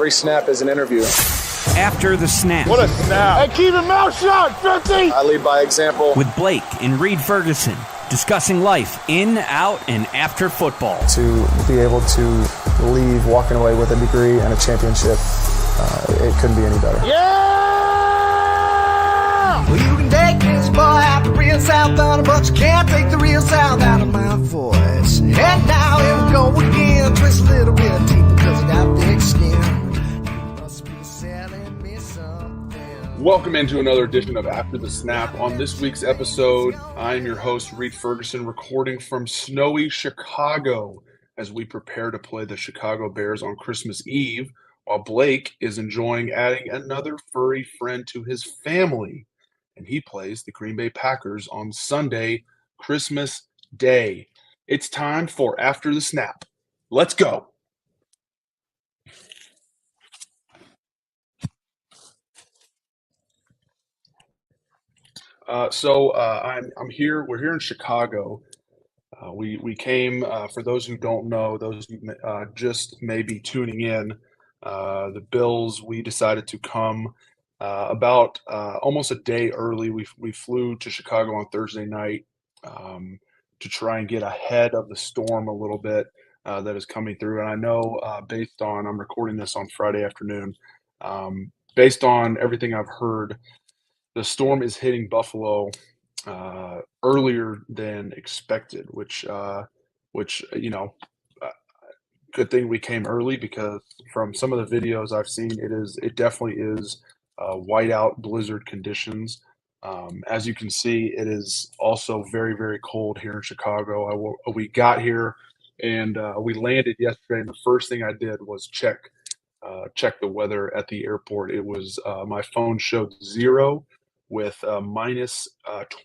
Every snap is an interview. After the Snap. What a snap. Hey, keep your mouth shut, 50! I lead by example. With Blake and Reid Ferguson, discussing life in, out, and after football. To be able to leave walking away with a degree and a championship, it couldn't be any better. Yeah! Well, you can take this boy out the real South on but you can't take the real South out of my voice. And now here we go again, twist a little bit deeper because I got thick skin. You must be selling me something. Welcome into another edition of After the Snap. On this week's episode, I am your host, Reid Ferguson, recording from snowy Chicago as we prepare to play the Chicago Bears on Christmas Eve, while Blake is enjoying adding another furry friend to his family, and he plays the Green Bay Packers on Sunday, Christmas Day. It's time for After the Snap. Let's go. I'm here. We're here in Chicago. We came, for those who don't know, those who just may be tuning in, the Bills, we decided to come about almost a day early. We flew to Chicago on Thursday night to try and get ahead of the storm a little bit that is coming through. And I know based on, I'm recording this on Friday afternoon, based on everything I've heard, the storm is hitting Buffalo earlier than expected, which good thing we came early, because from some of the videos I've seen, it definitely is whiteout blizzard conditions. As you can see, it is also very, very cold here in Chicago. We got here and we landed yesterday, and the first thing I did was check the weather at the airport. It was my phone showed 0 with minus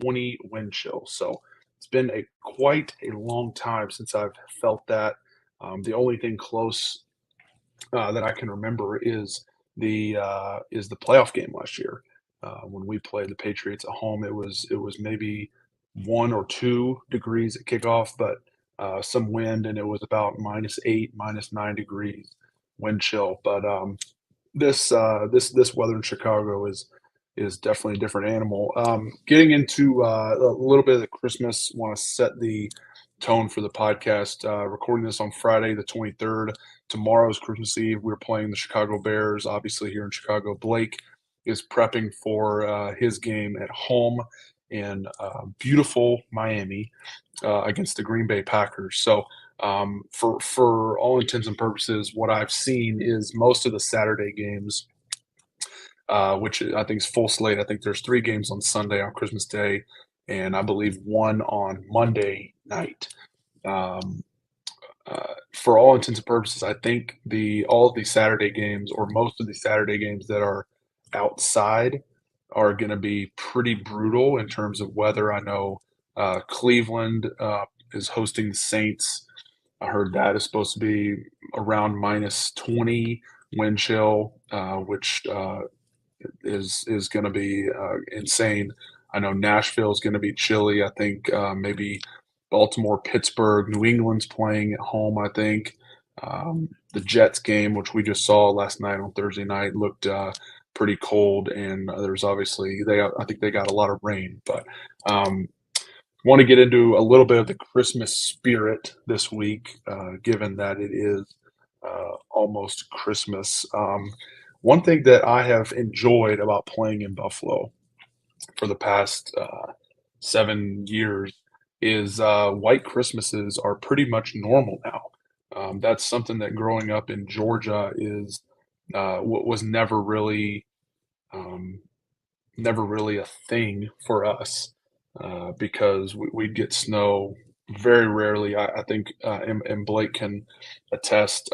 20 wind chill. So it's been quite a long time since I've felt that. The only thing close that I can remember is the playoff game last year when we played the Patriots at home. It was maybe 1 or 2 degrees at kickoff, but some wind, and it was about -8, -9 degrees wind chill. But this weather in Chicago is definitely a different animal. Getting into a little bit of the Christmas, want to set the tone for the podcast. Recording this on Friday the 23rd. Tomorrow's Christmas Eve. We're playing the Chicago Bears, obviously here in Chicago. Blake is prepping for his game at home in beautiful Miami against the Green Bay Packers. So for all intents and purposes, what I've seen is most of the Saturday games, which I think is full slate. I think there's 3 games on Sunday on Christmas Day, and I believe 1 on Monday night. For all intents and purposes, I think all of the Saturday games, or most of the Saturday games that are outside, are going to be pretty brutal in terms of weather. I know Cleveland is hosting the Saints. I heard that is supposed to be around -20 wind chill, which is going to be insane. I know Nashville is going to be chilly. I think maybe Baltimore, Pittsburgh, New England's playing at home, I think. The Jets game, which we just saw last night on Thursday night, looked pretty cold, and there's obviously I think they got a lot of rain. But want to get into a little bit of the Christmas spirit this week, given that it is almost Christmas. One thing that I have enjoyed about playing in Buffalo for the past 7 years is white Christmases are pretty much normal now. That's something that growing up in Georgia was never really a thing for us, because we'd get snow very rarely. I think, and Blake can attest,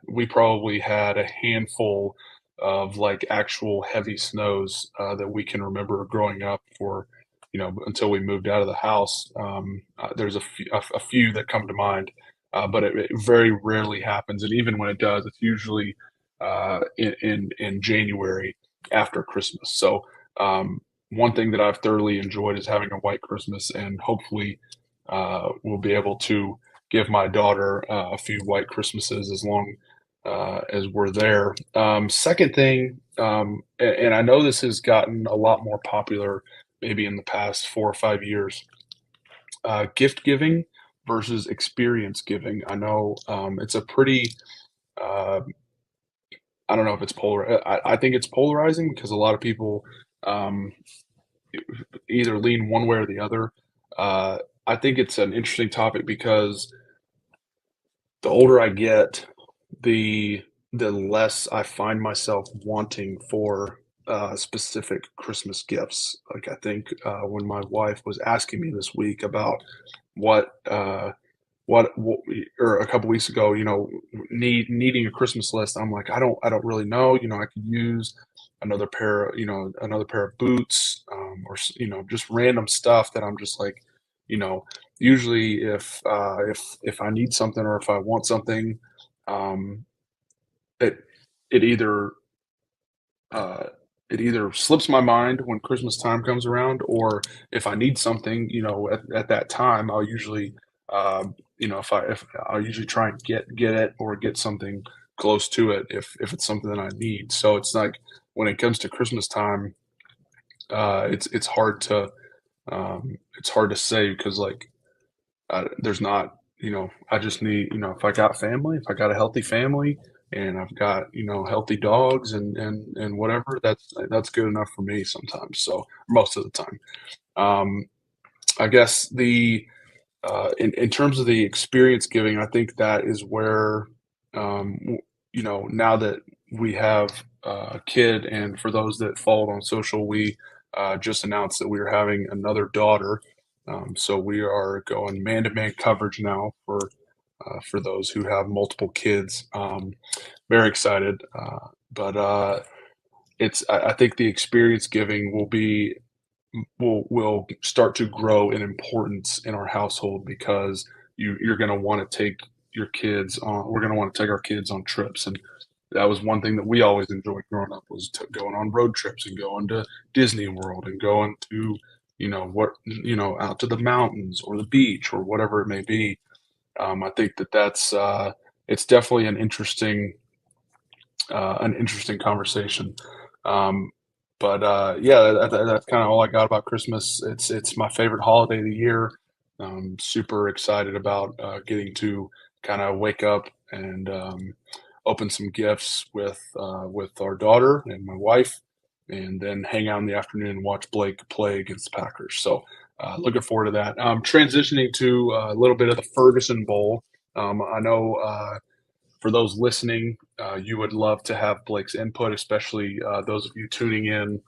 we probably had a handful of like actual heavy snows that we can remember growing up until we moved out of the house. There's a few that come to mind, but it very rarely happens. And even when it does, it's usually in January after Christmas. So one thing that I've thoroughly enjoyed is having a white Christmas, and hopefully we'll be able to give my daughter a few white Christmases as long as we're there. Second thing, and I know this has gotten a lot more popular maybe in the past 4 or 5 years, gift giving versus experience giving. I know it's a pretty, uh, I don't know if it's polar. I think it's polarizing because a lot of people um, either lean one way or the other. Uh, I think it's an interesting topic because the older I get, the the less I find myself wanting for specific Christmas gifts. Like I think when my wife was asking me this week about what what or a couple weeks ago, needing a Christmas list, I'm like, I don't really know. I could use another pair of boots, or just random stuff that I'm just like, you know, usually if I need something or if I want something, um, it it either uh, it either slips my mind when Christmas time comes around, or if I need something, at that time, I'll usually, if I'll usually try and get it or get something close to it if it's something that I need. So it's like when it comes to Christmas time, it's hard to say because like there's not, I just need, if I got family, if I got a healthy family and I've got, healthy dogs and whatever, that's good enough for me sometimes. So most of the time. Um, I guess in terms of the experience giving, I think that is where, now that we have a kid, and for those that followed on social, we just announced that we are having another daughter. So we are going man-to-man coverage now for those who have multiple kids. Very excited, but I think the experience giving will start to grow in importance in our household because you're going to want to take your kids on. We're going to want to take our kids on trips, and that was one thing that we always enjoyed growing up was going on road trips and going to Disney World and going to out to the mountains or the beach or whatever it may be. I think that's it's definitely an interesting conversation. Um, but yeah, that's kind of all I got about Christmas. It's my favorite holiday of the year. Super excited about getting to kind of wake up and open some gifts with our daughter and my wife, and then hang out in the afternoon and watch Blake play against the Packers. So looking forward to that. Transitioning to a little bit of the Ferguson Bowl. I know for those listening, you would love to have Blake's input, especially those of you tuning in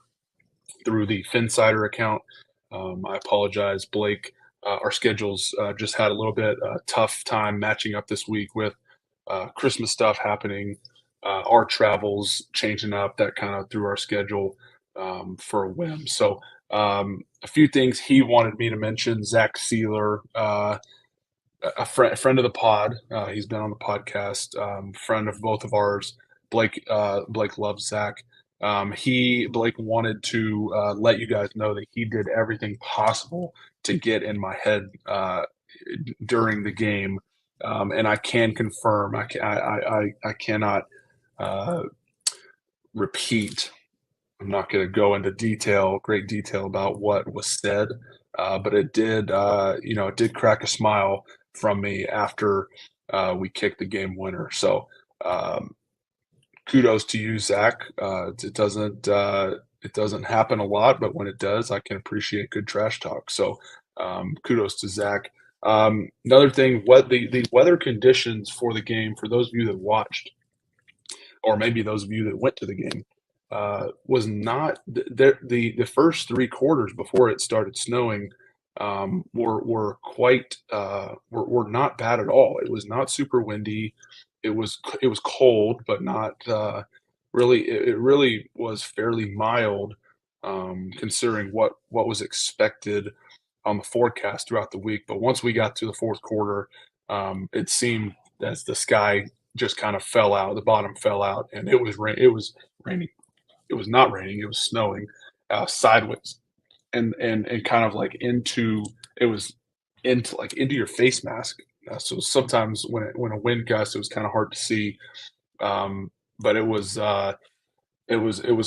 through the Finsider account. I apologize, Blake. Our schedules just had a little bit tough time matching up this week with Christmas stuff happening, our travels changing up. That kind of threw our schedule for a whim. So a few things he wanted me to mention. Zach Sealer, a friend of the pod. He's been on the podcast. Friend of both of ours. Blake loves Zach. Blake wanted to let you guys know that he did everything possible to get in my head during the game, and I can confirm. I cannot uh, repeat. I'm not going to go into great detail about what was said, but it did crack a smile from me after we kicked the game winner. So um, kudos to you, Zach. It doesn't happen a lot, but when it does, I can appreciate good trash talk. So kudos to Zach. Another thing, what the weather conditions for the game for those of you that watched, or maybe those of you that went to the game, was not the first 3 quarters before it started snowing were quite were not bad at all. It was not super windy. It was cold, but not really. It really was fairly mild considering what was expected on the forecast throughout the week. But once we got to the fourth quarter, it seemed as the sky just kind of fell out, the bottom fell out, and it was raining. It was not raining, it was snowing sideways and kind of like it was into your face mask. So sometimes when a wind gusts, it was kind of hard to see. But it was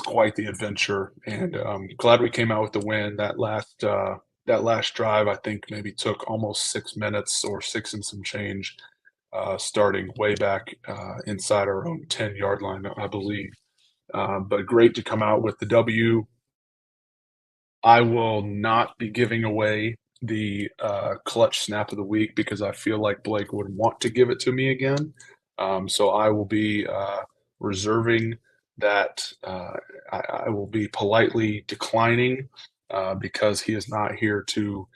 quite the adventure, and glad we came out with the win. That last drive, I think, maybe took almost 6 minutes or six and some change, starting way back inside our own 10-yard line, I believe. But great to come out with the W. I will not be giving away the clutch snap of the week because I feel like Blake would want to give it to me again. So I will be reserving that. I will be politely declining because he is not here to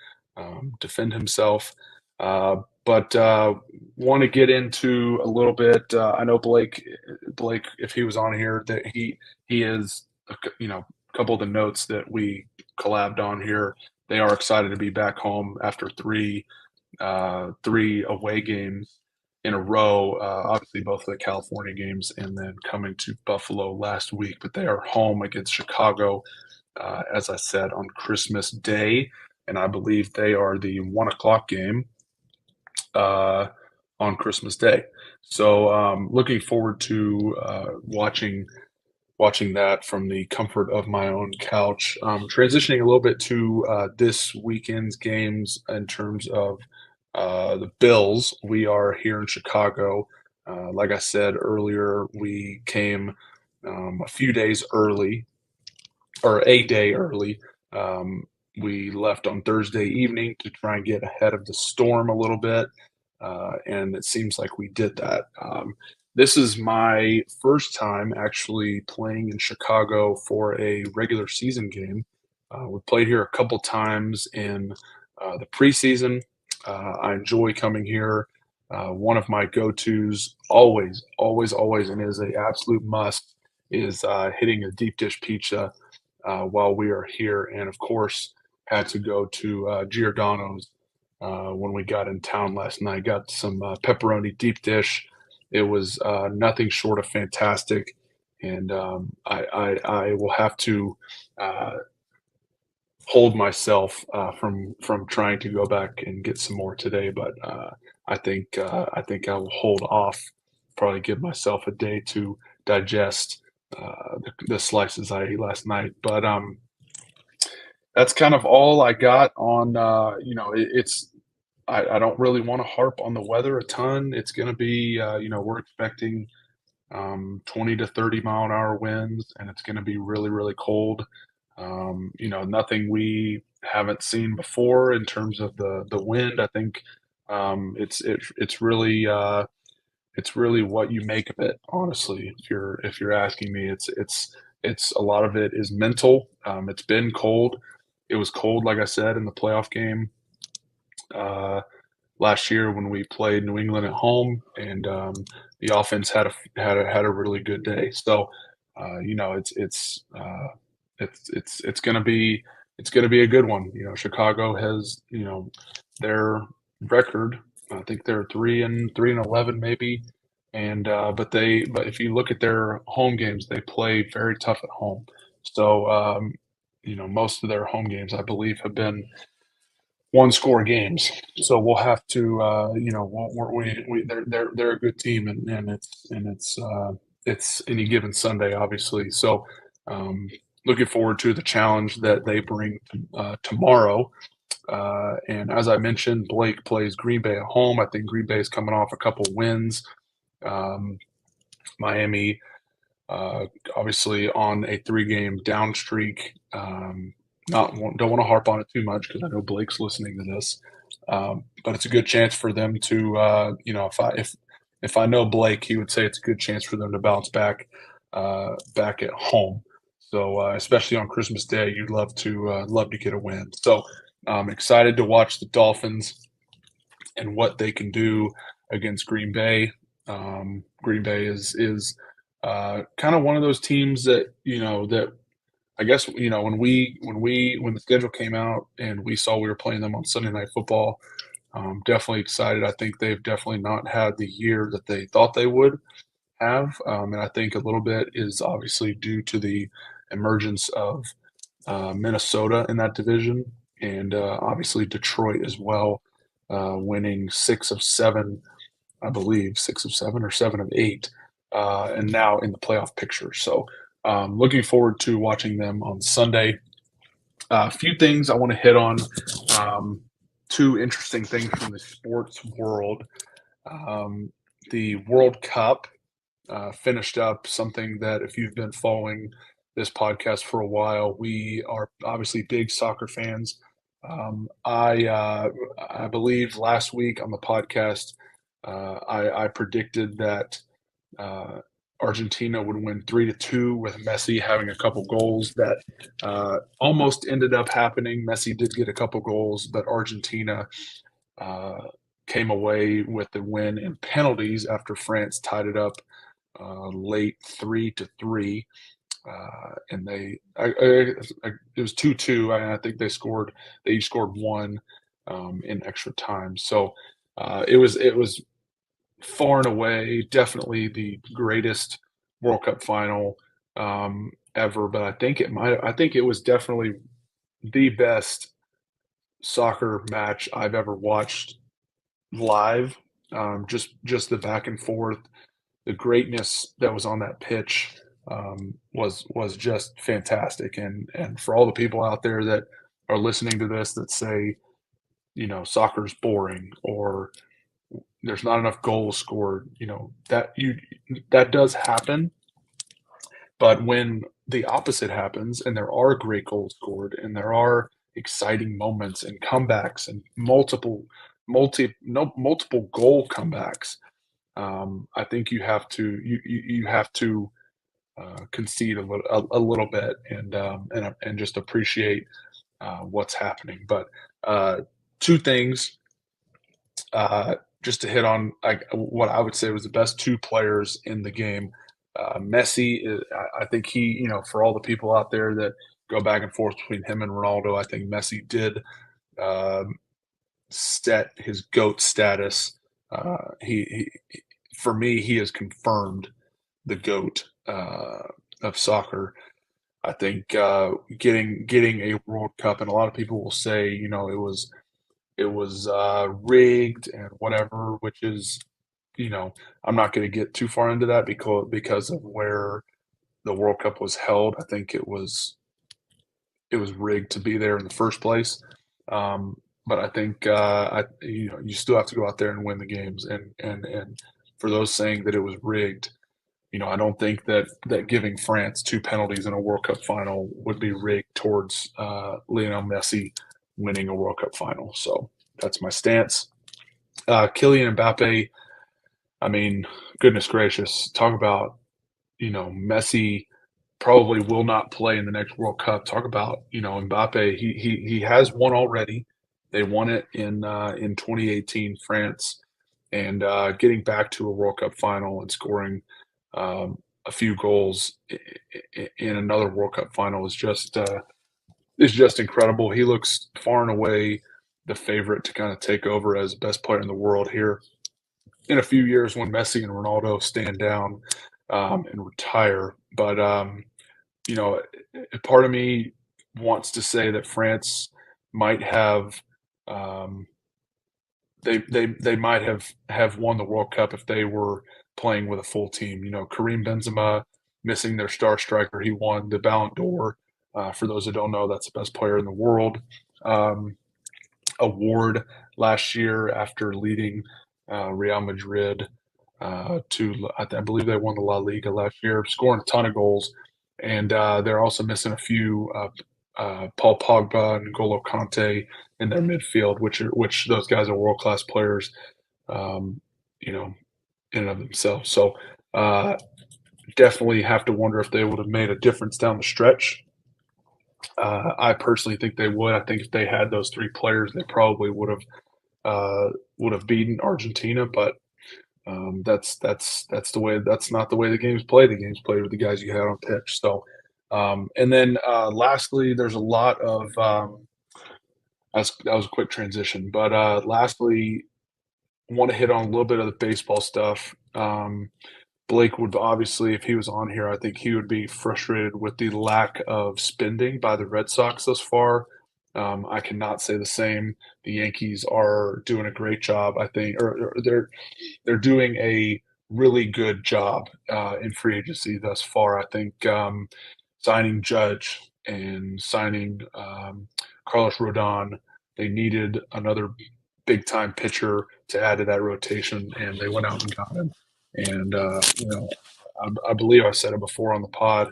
defend himself. But want to get into a little bit. I know Blake, if he was on here, that he is, a couple of the notes that we collabed on here. They are excited to be back home after three away games in a row. Obviously, both of the California games, and then coming to Buffalo last week. But they are home against Chicago, as I said, on Christmas Day, and I believe they are the 1 o'clock game on Christmas Day. So looking forward to watching that from the comfort of my own couch. Transitioning a little bit to this weekend's games in terms of the Bills. We are here in Chicago. Like I said earlier, we came a few days early, or a day early. We left on Thursday evening to try and get ahead of the storm a little bit, and it seems like we did that. This is my first time actually playing in Chicago for a regular season game. We played here a couple times in the preseason. I enjoy coming here. One of my go-tos, always, always, always, and is an absolute must, is hitting a deep dish pizza while we are here. And of course, had to go to Giordano's when we got in town last night. Got some pepperoni deep dish. It was nothing short of fantastic, and I will have to hold myself from trying to go back and get some more today. But I think I will hold off. Probably give myself a day to digest the slices I ate last night. But that's kind of all I got on. I don't really want to harp on the weather a ton. It's going to be, we're expecting 20 to 30-mile-an-hour winds, and it's going to be really, really cold. Nothing we haven't seen before in terms of the wind. I think it's really what you make of it. Honestly, if you're asking me, it's a lot of it is mental. It's been cold. It was cold, like I said, in the playoff game last year when we played New England at home, and the offense had a really good day. So, it's gonna be a good one. Chicago has their record. I think they're 3-11 maybe, and but if you look at their home games, they play very tough at home. So most of their home games, I believe, have been one-score games. So we'll have to, they're a good team, and it's any given Sunday, obviously. So looking forward to the challenge that they bring tomorrow. And as I mentioned, Blake plays Green Bay at home. I think Green Bay is coming off a couple wins. Miami, obviously, on a 3-game down streak. Don't want to harp on it too much because I know Blake's listening to this, but it's a good chance for them to, if I know Blake, he would say it's a good chance for them to bounce back at home. So especially on Christmas Day, you'd love to get a win. So I'm excited to watch the Dolphins and what they can do against Green Bay. Green Bay is kind of one of those teams that that. I guess when the schedule came out and we saw we were playing them on Sunday Night Football, definitely excited. I think they've definitely not had the year that they thought they would have, and I think a little bit is obviously due to the emergence of Minnesota in that division, and obviously Detroit as well, winning 6 of 7, I believe 6 of 7 or 7 of 8 and now in the playoff picture. So looking forward to watching them on Sunday. A few things I want to hit on. Two interesting things from the sports world. The World Cup finished up, something that if you've been following this podcast for a while, we are obviously big soccer fans. I believe last week on the podcast, I predicted that Argentina would win 3-2 with Messi having a couple goals. That almost ended up happening. Messi did get a couple goals, but Argentina came away with the win in penalties after France tied it up late 3-3. And it was 2-2. I think they each scored one in extra time. So it was far and away definitely the greatest World Cup final ever. But I think it was definitely the best soccer match I've ever watched live. Just the back and forth, the greatness that was on that pitch was just fantastic. And for all the people out there that are listening to this that say, soccer's boring or there's not enough goals scored, that does happen. But when the opposite happens and there are great goals scored and there are exciting moments and comebacks and multiple goal comebacks, I think you have to concede a little bit and just appreciate what's happening. But two things just to hit on what I would say was the best two players in the game. Messi, I think he, for all the people out there that go back and forth between him and Ronaldo, I think Messi did set his GOAT status. For me, he has confirmed the GOAT of soccer. I think getting a World Cup, and a lot of people will say, it was rigged and whatever, which is, I'm not going to get too far into that because of where the World Cup was held. I think it was rigged to be there in the first place. But I think you still have to go out there and win the games. And for those saying that it was rigged, I don't think that giving France two penalties in a World Cup final would be rigged towards Lionel Messi winning a World Cup final. So that's my stance. Kylian Mbappe, I mean, goodness gracious, talk about, Messi probably will not play in the next World Cup. Talk about, Mbappe, he has one already. They won it in 2018 France, and getting back to a World Cup final and scoring a few goals in another World Cup final is just incredible. He looks far and away the favorite to kind of take over as the best player in the world here in a few years when Messi and Ronaldo stand down and retire. But part of me wants to say that France might have they might have won the World Cup if they were playing with a full team. Karim Benzema missing their star striker, he won the Ballon d'Or. For those that don't know, that's the best player in the world award last year after leading Real Madrid to, I believe they won the La Liga last year, scoring a ton of goals. And they're also missing a few Paul Pogba and N'Golo Kante in their midfield, which those guys are world-class players, in and of themselves. So definitely have to wonder if they would have made a difference down the stretch. I personally think they would. I think if they had those three players, they probably would have beaten Argentina. But that's the way. That's not the way the game's played. The game's played with the guys you had on pitch. So, and then lastly, there's a lot of that was a quick transition. But lastly, want to hit on a little bit of the baseball stuff. Blake would obviously, if he was on here, I think he would be frustrated with the lack of spending by the Red Sox thus far. I cannot say the same. The Yankees are doing a great job, I think, or they're doing a really good job in free agency thus far. I think signing Judge and signing Carlos Rodon, they needed another big time pitcher to add to that rotation, and they went out and got him. And I believe I said it before on the pod.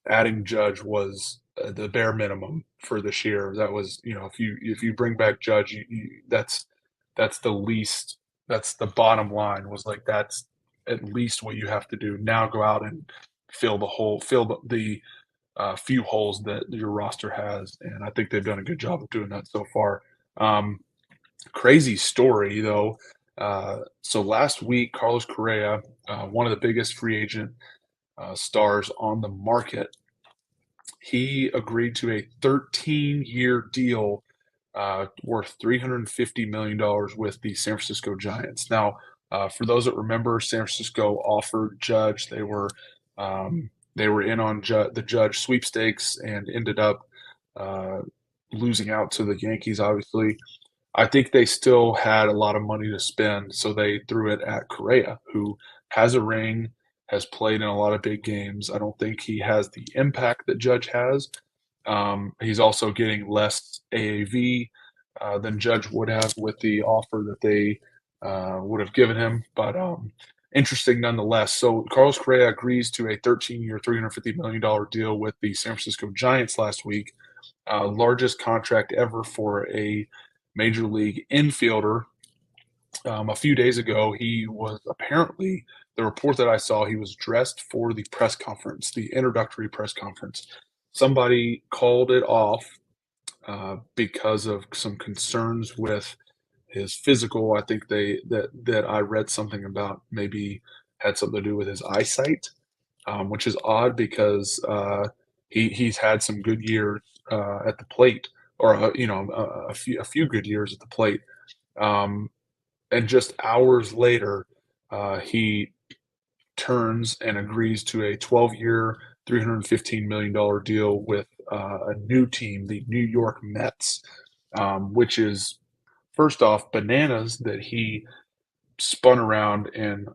Adding Judge was the bare minimum for this year. That was, if you bring back Judge, that's the least. That's the bottom line. Was like that's at least what you have to do. Now go out and fill the few holes that your roster has, and I think they've done a good job of doing that so far. Crazy story though. So last week, Carlos Correa, one of the biggest free agent stars on the market, he agreed to a 13-year deal worth $350 million with the San Francisco Giants. Now, for those that remember, San Francisco offered Judge. They were in on the Judge sweepstakes and ended up losing out to the Yankees, obviously. I think they still had a lot of money to spend, so they threw it at Correa, who has a ring, has played in a lot of big games. I don't think he has the impact that Judge has. He's also getting less AAV than Judge would have with the offer that they would have given him. But interesting nonetheless. So Carlos Correa agrees to a 13-year, $350 million deal with the San Francisco Giants last week, largest contract ever for a major league infielder. A few days ago, he was apparently, the report that I saw, he was dressed for the press conference, the introductory press conference. Somebody called it off because of some concerns with his physical. I think that I read something about maybe had something to do with his eyesight, which is odd because he's had some good years at the plate, or a few good years at the plate. And just hours later, he turns and agrees to a 12-year, $315 million deal with a new team, the New York Mets, which is, first off, bananas that he spun around and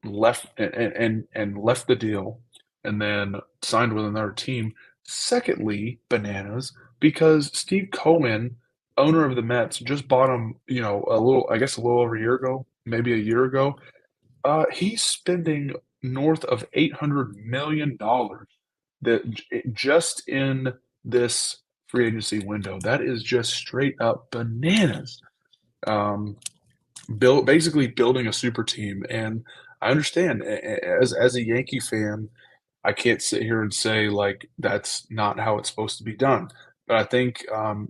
left and left the deal and then signed with another team. Secondly, bananas because Steve Cohen, owner of the Mets, just bought him, a little over a year ago, maybe a year ago. He's spending north of $800 million that just in this free agency window. That is just straight up bananas. Basically building a super team. And I understand as a Yankee fan, I can't sit here and say like that's not how it's supposed to be done. But I think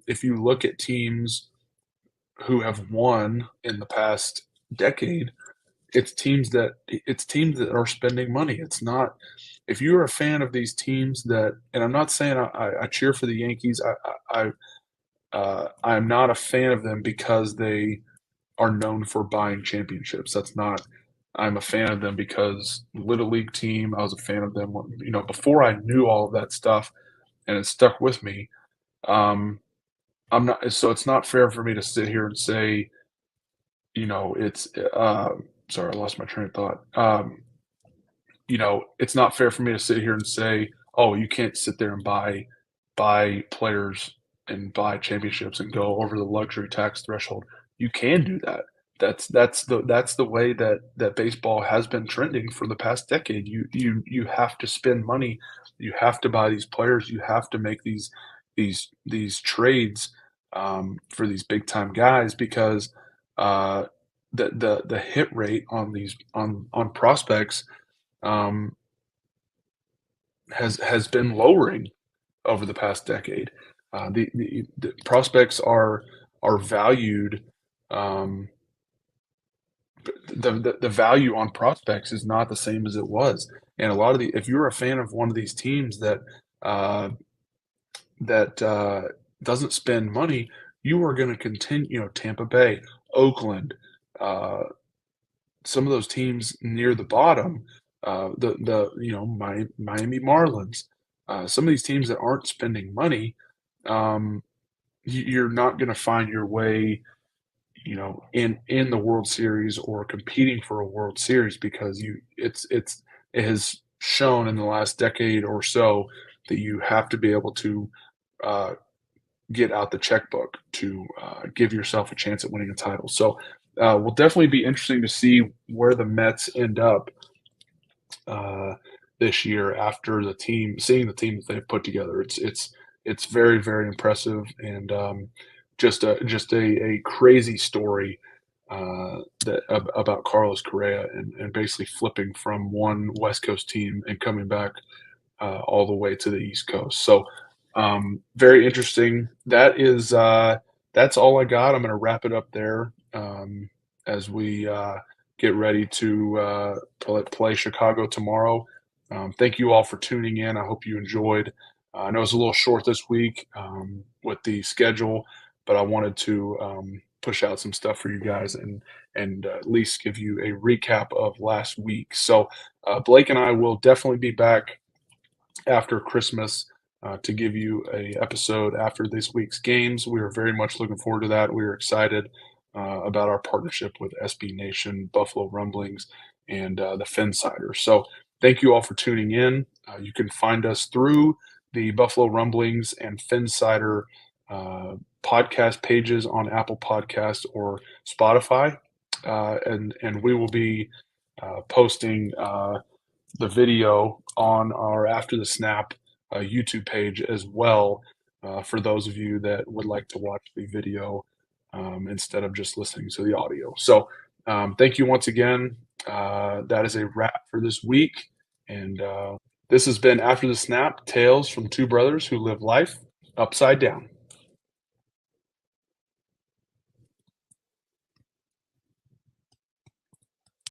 if you look at teams who have won in the past decade, it's teams that are spending money. It's not, if you're a fan of these teams that, and I'm not saying I cheer for the Yankees. I'm not a fan of them because they are known for buying championships. That's not. I'm a fan of them because Little League team. I was a fan of them, before I knew all of that stuff, and it stuck with me. I'm not. So it's not fair for me to sit here and say, it's. Sorry, I lost my train of thought. It's not fair for me to sit here and say, oh, you can't sit there and buy players and buy championships and go over the luxury tax threshold. You can do that. That's the way that baseball has been trending for the past decade. You have to spend money. You have to buy these players. You have to make these trades for these big time guys because the hit rate on these on prospects has been lowering over the past decade. The prospects are valued. The value on prospects is not the same as it was, and a lot of if you're a fan of one of these teams that doesn't spend money, you are going to continue. Tampa Bay, Oakland, some of those teams near the bottom, Miami Marlins, some of these teams that aren't spending money, you're not going to find your way, in the World Series or competing for a World Series, because it has shown in the last decade or so that you have to be able to uh, get out the checkbook to give yourself a chance at winning a title. So will definitely be interesting to see where the Mets end up uh, this year after seeing the team that they've put together. It's very, very impressive, and just a crazy story about Carlos Correa, and basically flipping from one West Coast team and coming back all the way to the East Coast. So very interesting. That's all I got. I'm going to wrap it up there as we get ready to play Chicago tomorrow. Thank you all for tuning in. I hope you enjoyed. I know it's a little short this week with the schedule, but I wanted to push out some stuff for you guys and at least give you a recap of last week. So Blake and I will definitely be back after Christmas to give you a episode after this week's games. We are very much looking forward to that. We are excited about our partnership with SB Nation, Buffalo Rumblings, and the Phinsider. So thank you all for tuning in. You can find us through the Buffalo Rumblings and Phinsider podcast pages on Apple Podcasts or Spotify. And we will be posting the video on our After the Snap YouTube page as well, for those of you that would like to watch the video instead of just listening to the audio. So thank you once again. That is a wrap for this week. And this has been After the Snap, Tales from Two Brothers Who Live Life Upside Down.